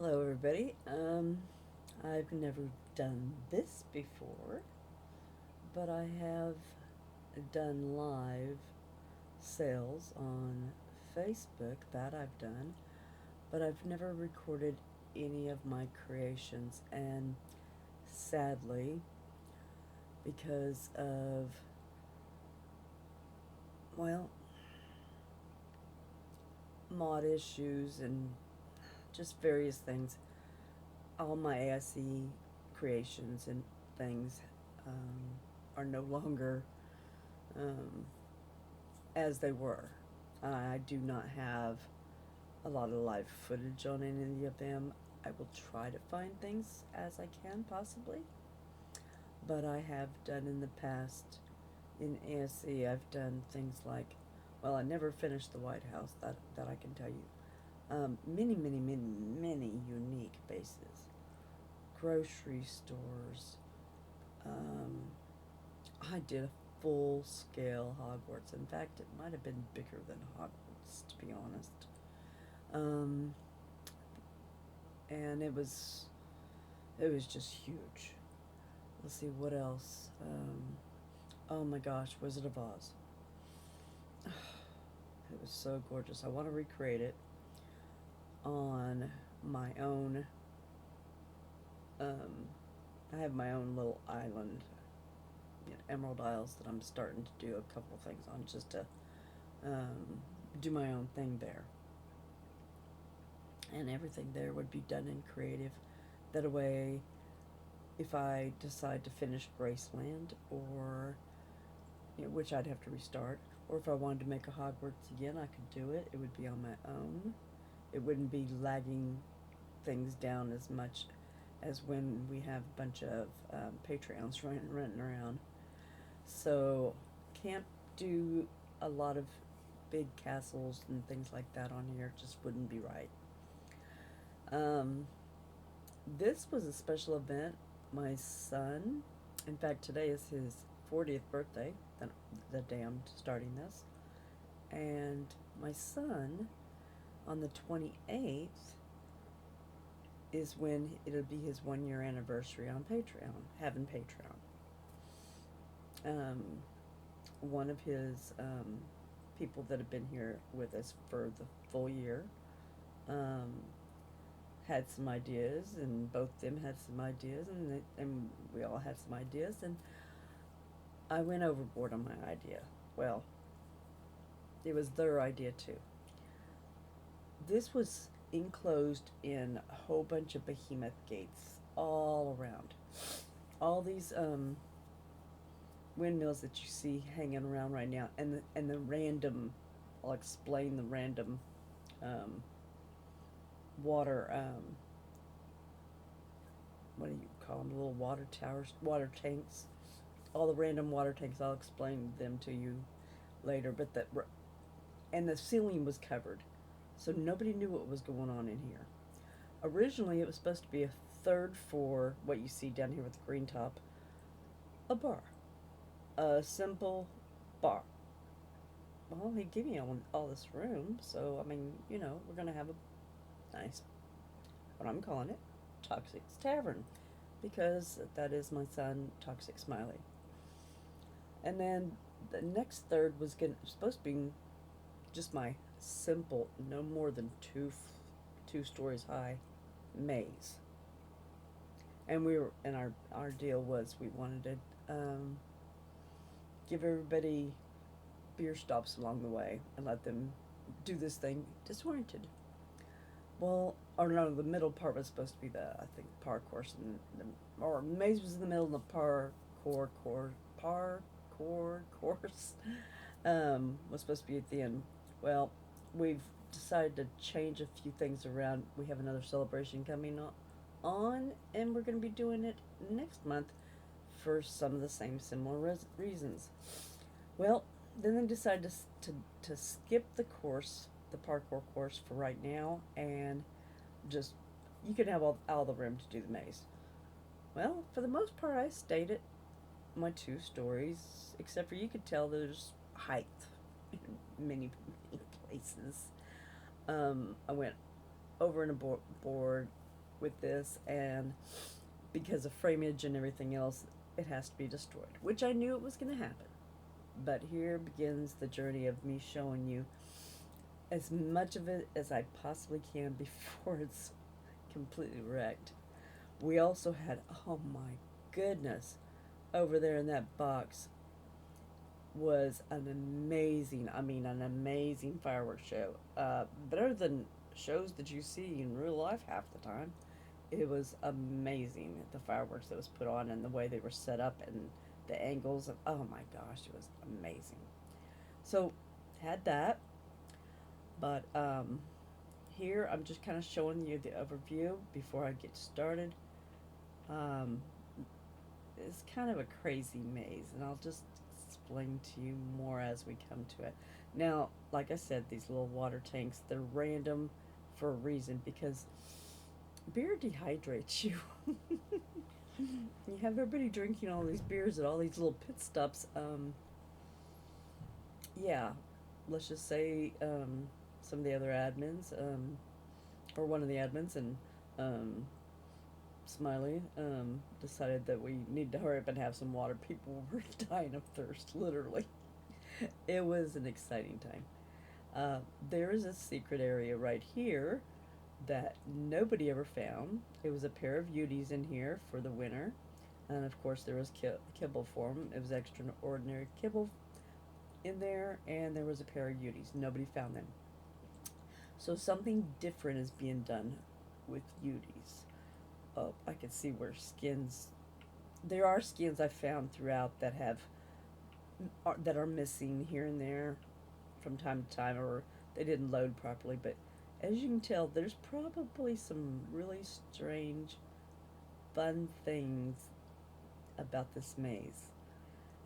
Hello, everybody. I've never done this before, but I have done live sales on Facebook. That I've done, but I've never recorded any of my creations, and sadly, because of, well, mod issues and just various things, all my ASE creations and things are no longer um, as they were. I do not have a lot of live footage on any of them. I will try to find things as I can, possibly. But I have done in the past in ASE, I've done things like, well, I never finished the White House, that I can tell you. Many unique bases. Grocery stores. Um, I did a full scale Hogwarts. In fact, it might have been bigger than Hogwarts, to be honest. Um, and it was just huge. Let's see what else. Oh my gosh, Wizard of Oz. It was so gorgeous. I want to recreate it on my own. Um, I have my own little island, Emerald Isles, that I'm starting to do a couple of things on, just to do my own thing there. And everything there would be done in creative. That way, if I decide to finish Graceland, or which I'd have to restart, or if I wanted to make a Hogwarts again, I could do it. It would be on my own. It wouldn't be lagging things down as much as when we have a bunch of Patreons running around. So, can't do a lot of big castles and things like that on here. It just wouldn't be right. This was a special event. My son, in fact, today is his 40th birthday, the day I'm starting this. And my son, on the 28th, is when it'll be his 1 year anniversary on Patreon, having Patreon. One of his people that have been here with us for the full year had some ideas, and both them had some ideas, and we all had some ideas, and I went overboard on my idea. Well, it was their idea too. This was enclosed in a whole bunch of behemoth gates all around. All these windmills that you see hanging around right now, and the random. I'll explain the random um, water. What do you call them? Little water towers, water tanks. All the random water tanks. I'll explain them to you later. But and the ceiling was covered, so nobody knew what was going on in here. Originally, it was supposed to be a third floor, what you see down here with the green top, a bar, a simple bar. Well, he gave me all this room, so I mean, we're gonna have a nice, what I'm calling it, Toxic's Tavern, because that is my son, Toxic Smiley. And then the next third was supposed to be just my simple, no more than two stories high maze. And our deal was we wanted to give everybody beer stops along the way and let them do this thing disoriented. Well, or no, the middle part was supposed to be I think, parkour, and or maze was in the middle, and the parkour course was supposed to be at the end. Well, we've decided to change a few things around. We have another celebration coming on, and we're going to be doing it next month for some of the same similar reasons. Well, then they decided to skip the course, the parkour course, for right now, and just, you can have all the room to do the maze. Well, for the most part, I stayed at my 2 stories, except for, you could tell there's height in many places. I went over in a board, with this, and because of framage and everything else, it has to be destroyed, which I knew it was going to happen. But here begins the journey of me showing you as much of it as I possibly can before it's completely wrecked. We also had, oh my goodness, over there in that box was an amazing, I mean, an amazing fireworks show. Better than shows that you see in real life half the time. It was amazing, the fireworks that was put on and the way they were set up and the angles of, oh my gosh, it was amazing. So, had that, but here I'm just kind of showing you the overview before I get started. Um, it's kind of a crazy maze, and I'll just explain to you more as we come to it. Now, like I said, these little water tanks, they're random for a reason because beer dehydrates you. You have everybody drinking all these beers at all these little pit stops. Yeah, let's just say some of the other admins, or one of the admins, and um, Smiley decided that we need to hurry up and have some water. People were dying of thirst, literally. It was an exciting time. There is a secret area right here that nobody ever found. It was a pair of Uties in here for the winter. And of course, there was kibble for them. It was extraordinary kibble in there, and there was a pair of Uties. Nobody found them. So something different is being done with Uties. Oh, I can see where skins. There are skins I found throughout that that are missing here and there from time to time, or they didn't load properly. But as you can tell, there's probably some really strange, fun things about this maze.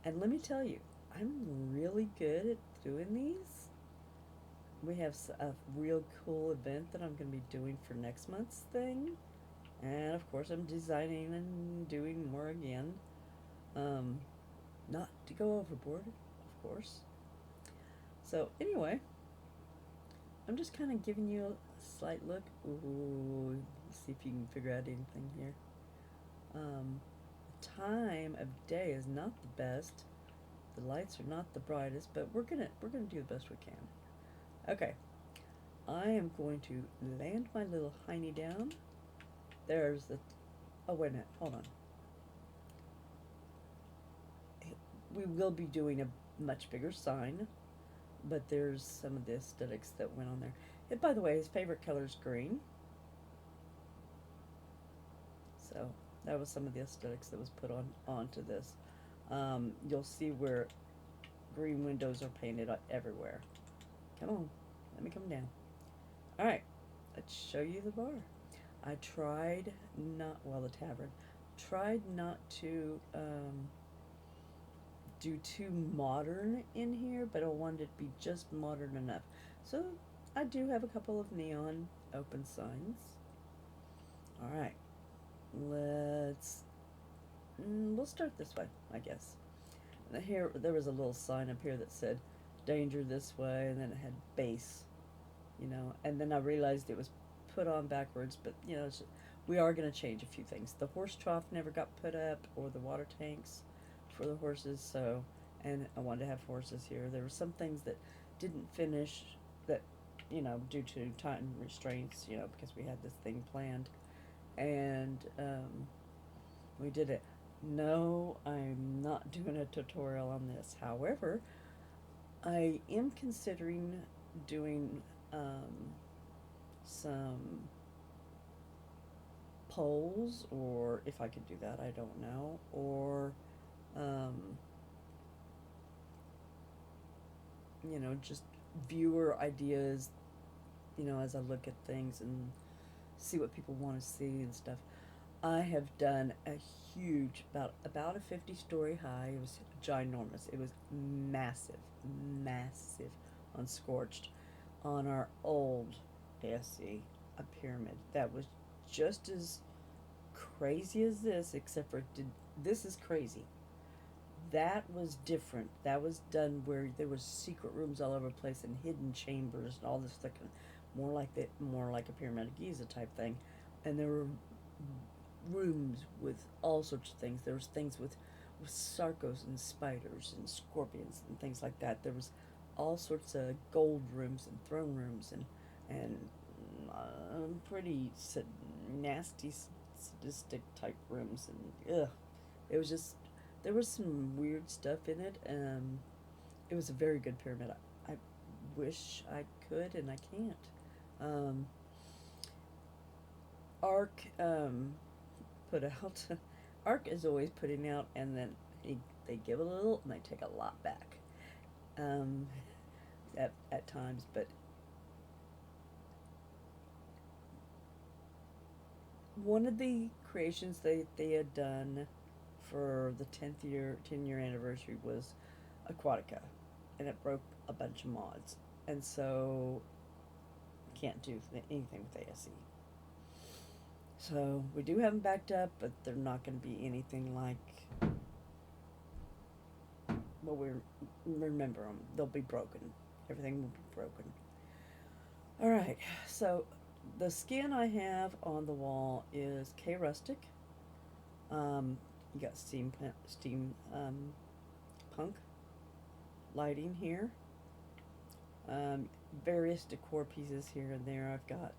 And let me tell you, I'm really good at doing these. We have a real cool event that I'm going to be doing for next month's thing. And of course, I'm designing and doing more again. Not to go overboard, of course. So, anyway, I'm just kind of giving you a slight look. Ooh, see if you can figure out anything here. Time of day is not the best. The lights are not the brightest, but we're gonna do the best we can. Okay, I am going to land my little hiney down. There's the. Oh wait a minute, hold on. We will be doing a much bigger sign, but there's some of the aesthetics that went on there. And by the way, his favorite color is green. So that was some of the aesthetics that was put onto this. You'll see where green windows are painted everywhere. Come on, let me come down. All right, let's show you the bar. I tried not, well, the tavern, tried not to do too modern in here, but I wanted it to be just modern enough. So I do have a couple of neon open signs. All right, we'll start this way, I guess. Here, there was a little sign up here that said danger this way, and then it had base, and then I realized it was put on backwards, but we are going to change a few things. The horse trough never got put up, or the water tanks for the horses, so, and I wanted to have horses here. There were some things that didn't finish that, due to time restraints, because we had this thing planned, and we did it. No, I'm not doing a tutorial on this. However, I am considering doing some polls, or if I could do that, I don't know, or just viewer ideas, as I look at things and see what people want to see and stuff. I have done a huge, about a 50-story high. It was ginormous. It was massive, massive on Scorched, on our old ASC, a pyramid that was just as crazy as this, except for this is crazy. That was different. That was done where there was secret rooms all over the place and hidden chambers and all this stuff, more like a Pyramid of Giza type thing. and there were rooms with all sorts of things. There was things with sarcos and spiders and scorpions and things like that. There was all sorts of gold rooms and throne rooms and pretty nasty, sadistic type rooms, and it was just, there was some weird stuff in it. It was a very good pyramid. I wish I could, and I can't. Ark put out. Ark is always putting out, and then they give a little and they take a lot back. At times, but one of the creations they had done for the 10-year anniversary was Aquatica, and it broke a bunch of mods, and so can't do anything with ASE. So we do have them backed up, but they're not going to be anything like, well, we remember them. They'll be broken. Everything will be broken. All right, so the skin I have on the wall is K Rustic. You got steam punk lighting here. Various decor pieces here and there. I've got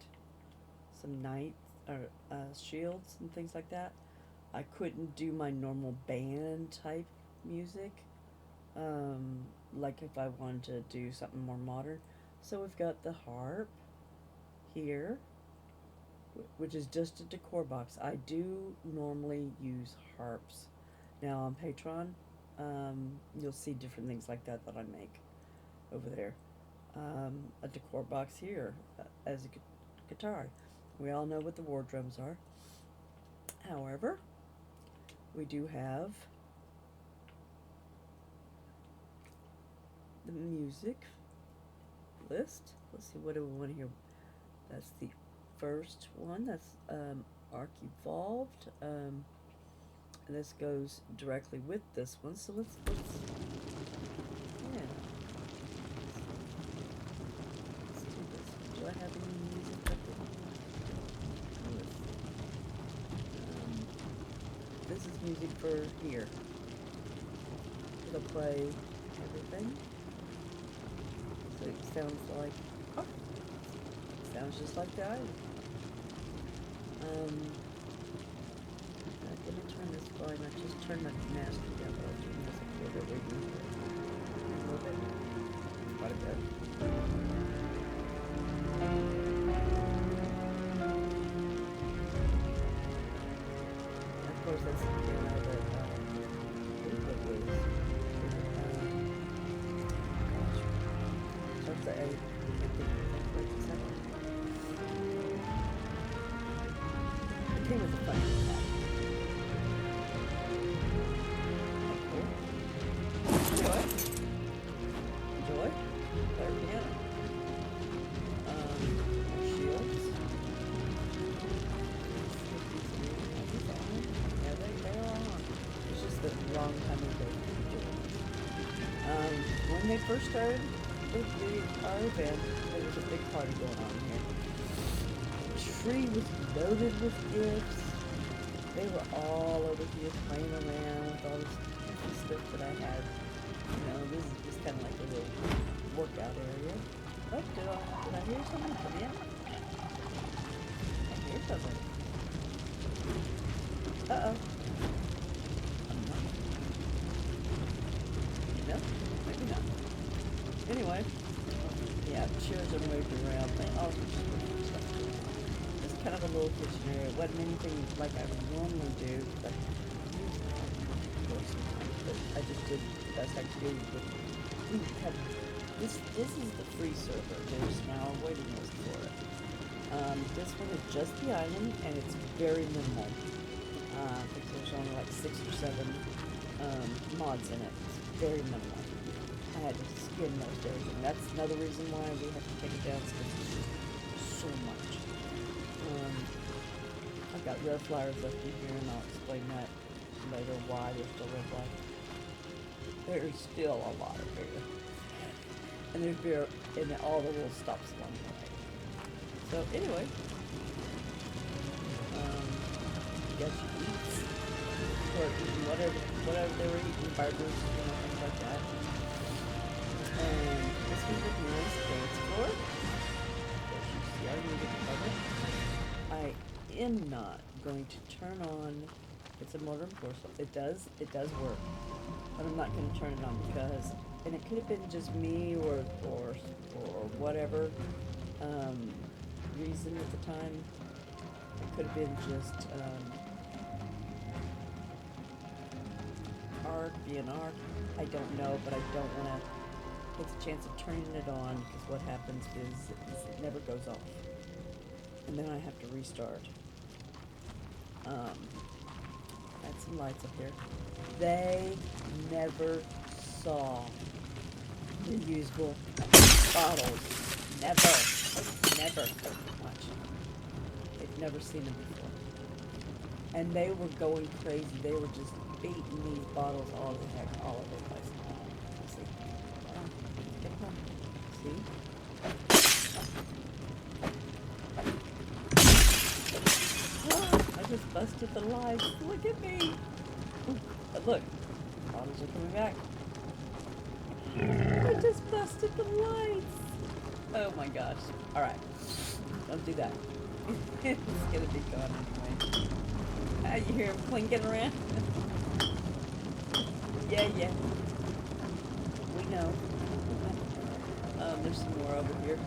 some knights or shields and things like that. I couldn't do my normal band type music, like if I wanted to do something more modern. So we've got the harp here, which is just a decor box. I do normally use harps. Now on Patreon, you'll see different things like that I make over there. A decor box here as a guitar. We all know what the war drums are. However, we do have the music list. Let's see, what do we want to hear? That's the first one. That's Arc Evolved. And this goes directly with this one. So let's yeah. Let's do this. Do I have any music up there? This is music for here. It'll play everything. So it sounds like, oh, sounds just like the island. I'm gonna turn this volume. I just turned my master down, but I'll turn this a little bit. A little bit. Quite a bit. And of course, that's the piano that starts at 8. I think it's 7. It came with a fun pack. Enjoy. Player piano. More shields. Yeah, they're all on. It's just the wrong time of day. When they first started our event, there was a big party going on here. The tree was loaded with gifts. They were all over here playing around with all this stuff that I had. You know, this is just kind of like a little workout area. Oh, did I hear something come in? I hear something. Uh-oh. No? Maybe not. Anyway, yeah, chairs are moved around. All sorts of stuff. Just kind of a little kitchen area. It wasn't anything like I would normally do, but I just did the best I could do. This is the free server. There's now a waiting list for it. This one is just the island, and it's very minimal. I think there's only like 6 or 7 mods in it. It's very minimal. I had to skin most everything. That's another reason why we have to take it down, because it's just so much. I've got red flowers up in here, and I'll explain that later why there's still red flowers. There's still a lot of beer. And there's beer in all the little stops along the way. So anyway, I guess you eat, or eating whatever they were eating, burgers, things like that. And this was a nice dance floor. Of course, you see, I'm going to get covered. I am not going to turn on. It's a modern porcelain. It does work, but I'm not going to turn it on because, and it could have been just me or whatever reason at the time. It could have been just art being art. I don't know, but I don't want to take the chance of turning it on because what happens is it never goes off, and then I have to restart. Add some lights up here. They never saw reusable bottles. Never. Watch. They've never seen them before. And they were going crazy. They were just beating these bottles all over the place. See? Get home. See? I just busted the lights. Look at me. But look, bottles are coming back. I just busted the lights. Oh my gosh. Alright. Don't do that. It's gonna be gone anyway. You hear him clinking around? Yeah. We know. There's some more over here.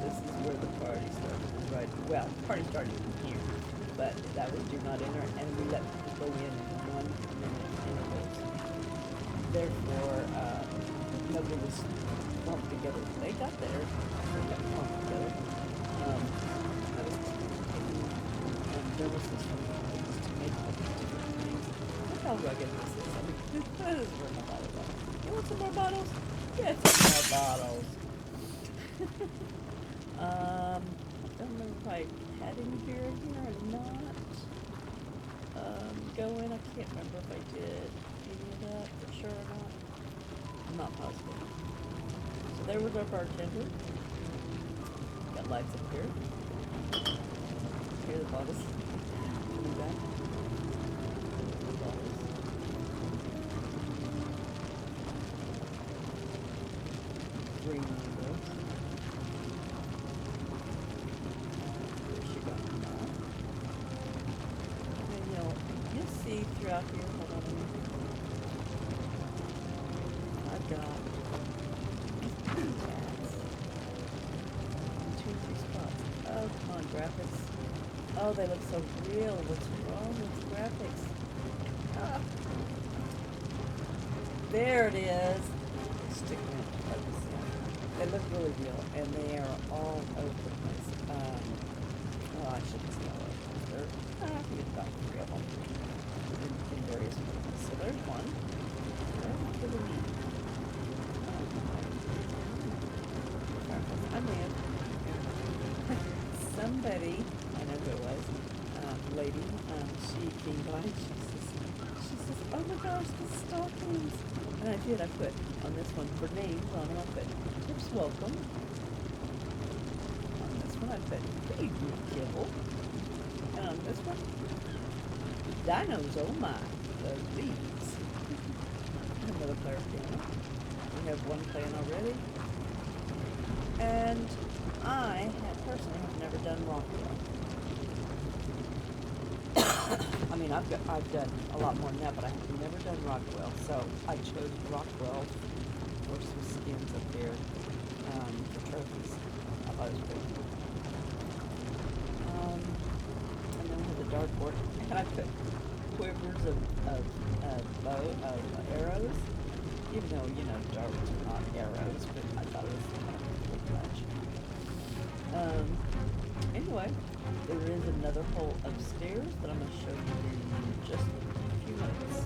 This is where the party started. Right. Well, the party started in here. But that was do not enter, and we let people go in 1 minute intervals. Therefore, nobody was clumped together. They got there. They got clumped together. I was taking notices from things to make all these different things. Look how rugged this is. I mean, this is where my bottles are. You want some more bottles? Get some more bottles. I don't remember if I had any beer in here or not. Go in, I can't remember if I did any of that for sure or not. I'm not positive. So there was our bartender. Got lights up here. Here are the bottles. Coming back. The bottles. Green windows. See throughout here. Hold on a minute. I've got 2 or 3 spots. Oh, come on, graphics. Oh, they look so real. What's wrong with graphics? Ah. There it is. Stick them in focus. They look really real, and they are all over the place. Well, I shouldn't say all over the place. I think it's about 3 of them. In various ways. So there's one. I may have somebody, I know who it was, lady, she came by and she says, oh my gosh, the stockings. And I put on this one for names on it, I put, oops, welcome. On this one I put, hey, good kibble. And on this one, dinos, oh my, those bees. Another player piano. We have one playing already. And I personally have never done Rockwell. I mean, I've done a lot more than that, but I have never done Rockwell. So I chose Rockwell for some skins up there for trophies. I thought it was pretty cool. And then we have the dartboard, and I put quivers of arrows, even though darts are not arrows, but I thought it was kind of a cool touch. Anyway, there is another hole upstairs that I'm going to show you in just a few minutes.